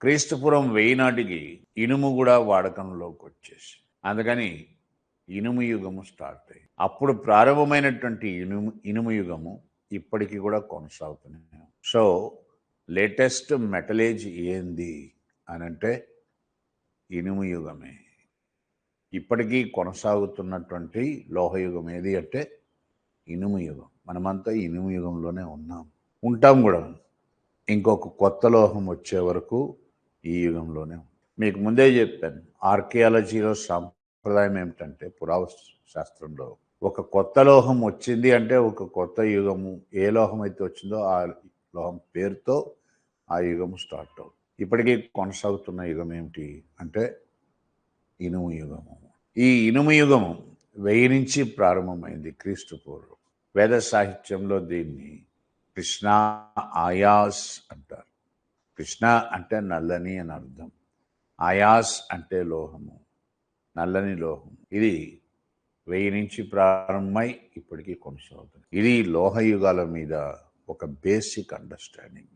క్రీస్తుపురం 1000 నాటికి ఇనుము కూడా వాడకంలోకి వచ్చేసి, అందుకని ఇనుము యుగము స్టార్ట్ అయ్యింది. అప్పుడు ప్రారంభమైనటువంటి ఇనుము యుగము ఇప్పటికీ కూడా కొనసాగుతున్నాయి. సో లేటెస్ట్ మెటలేజ్ ఏంది అని అంటే ఇనుము యుగమే. ఇప్పటికీ కొనసాగుతున్నటువంటి లోహయుగం ఏది అంటే ఇనుము యుగం. మనమంతా ఇనుము యుగంలోనే ఉంటాం కూడా. ఇంకొక కొత్త లోహం వచ్చే వరకు ఈ యుగంలోనే మీకు ముందే చెప్పాను. ఆర్కియాలజీలో సాంప్రదాయం ఏమిటంటే, పురావస్తు శాస్త్రంలో ఒక కొత్త లోహం వచ్చింది అంటే ఒక కొత్త యుగము, ఏ లోహం అయితే వచ్చిందో ఆ లోహం పేరుతో ఆ యుగము స్టార్ట్ అవుతుంది. ఇప్పటికీ కొనసాగుతున్న యుగం ఏమిటి అంటే ఇనుము యుగము. ఈ ఇనుము యుగము 1000 నుంచి ప్రారంభమైంది క్రీస్తు పూర్వం. వేద సాహిత్యంలో దీన్ని కృష్ణ ఆయాస్ అంటారు. కృష్ణ అంటే నల్లని అని అర్థం. ఆయాస్ అంటే లోహము, నల్లని లోహం. ఇది 1000 నుంచి ప్రారంభమై ఇప్పటికీ కొనసాగుతుంది. ఇది లోహయుగాల మీద ఒక బేసిక్ అండర్స్టాండింగ్.